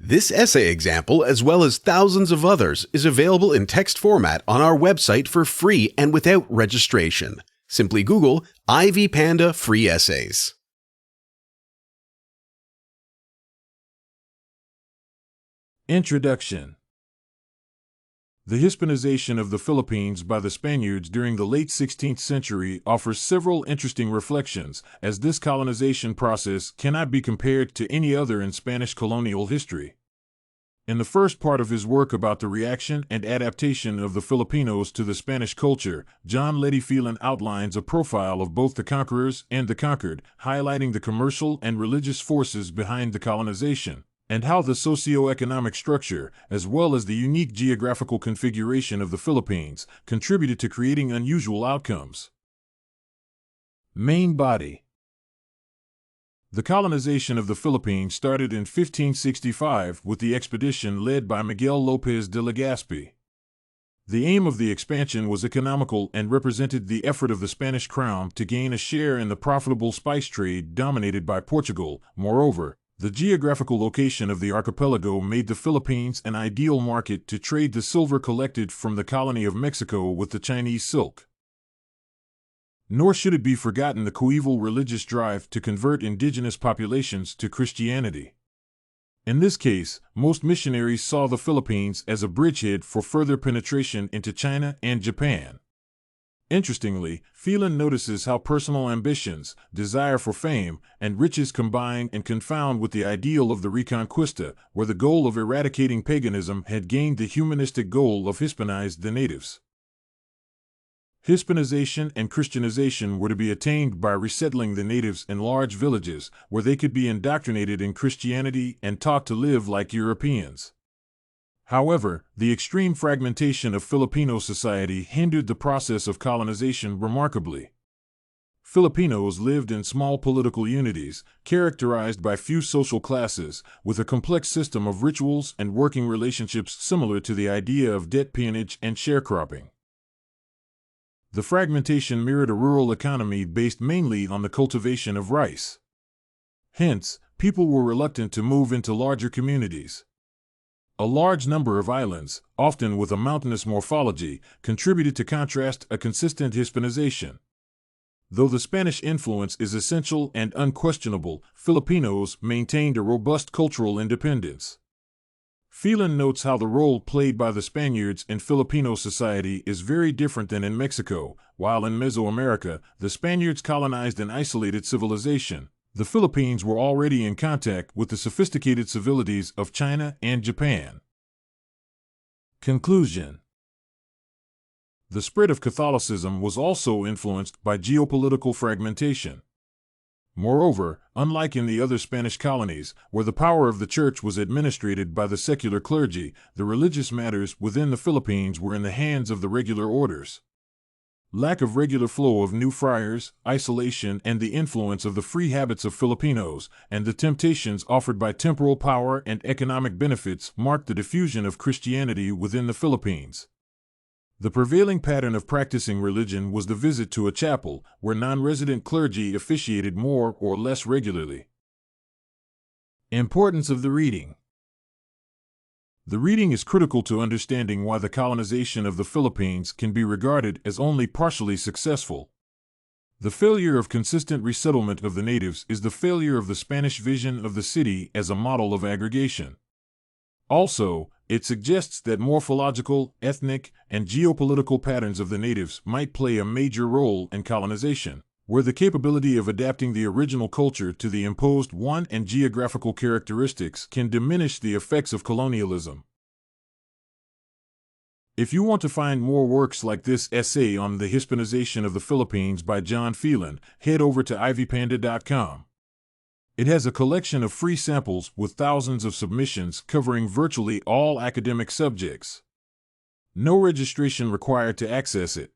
This essay example, as well as thousands of others, is available in text format on our website for free and without registration. Simply Google Ivy Panda Free Essays. Introduction. The Hispanization of the Philippines by the Spaniards during the late 16th century offers several interesting reflections, as this colonization process cannot be compared to any other in Spanish colonial history. In the first part of his work about the reaction and adaptation of the Filipinos to the Spanish culture, Leddy Phelan outlines a profile of both the conquerors and the conquered, highlighting the commercial and religious forces behind the colonization, and how the socio-economic structure, as well as the unique geographical configuration of the Philippines, contributed to creating unusual outcomes. Main body. The colonization of the Philippines started in 1565 with the expedition led by Miguel López de Legazpi. The aim of the expansion was economical and represented the effort of the Spanish crown to gain a share in the profitable spice trade dominated by Portugal. Moreover, the geographical location of the archipelago made the Philippines an ideal market to trade the silver collected from the colony of Mexico with the Chinese silk. Nor should it be forgotten the coeval religious drive to convert indigenous populations to Christianity. In this case, most missionaries saw the Philippines as a bridgehead for further penetration into China and Japan. Interestingly, Phelan notices how personal ambitions, desire for fame, and riches combine and confound with the ideal of the Reconquista, where the goal of eradicating paganism had gained the humanistic goal of Hispanize the natives. Hispanization and Christianization were to be attained by resettling the natives in large villages, where they could be indoctrinated in Christianity and taught to live like Europeans. However, the extreme fragmentation of Filipino society hindered the process of colonization remarkably. Filipinos lived in small political unities, characterized by few social classes, with a complex system of rituals and working relationships similar to the idea of debt peonage and sharecropping. The fragmentation mirrored a rural economy based mainly on the cultivation of rice. Hence, people were reluctant to move into larger communities. A large number of islands, often with a mountainous morphology, contributed to contrast a consistent Hispanization. Though the Spanish influence is essential and unquestionable, Filipinos maintained a robust cultural independence. Phelan notes how the role played by the Spaniards in Filipino society is very different than in Mexico. While in Mesoamerica, the Spaniards colonized an isolated civilization, the Philippines were already in contact with the sophisticated civilities of China and Japan. Conclusion. The spread of Catholicism was also influenced by geopolitical fragmentation. Moreover, unlike in the other Spanish colonies, where the power of the Church was administered by the secular clergy, the religious matters within the Philippines were in the hands of the regular orders. Lack of regular flow of new friars, isolation, and the influence of the free habits of Filipinos, and the temptations offered by temporal power and economic benefits marked the diffusion of Christianity within the Philippines. The prevailing pattern of practicing religion was the visit to a chapel, where non-resident clergy officiated more or less regularly. Importance of the reading. The reading is critical to understanding why the colonization of the Philippines can be regarded as only partially successful. The failure of consistent resettlement of the natives is the failure of the Spanish vision of the city as a model of aggregation. Also, it suggests that morphological, ethnic, and geopolitical patterns of the natives might play a major role in colonization, where the capability of adapting the original culture to the imposed one and geographical characteristics can diminish the effects of colonialism. If you want to find more works like this essay on the Hispanization of the Philippines by John Phelan, head over to ivypanda.com. It has a collection of free samples with thousands of submissions covering virtually all academic subjects. No registration required to access it.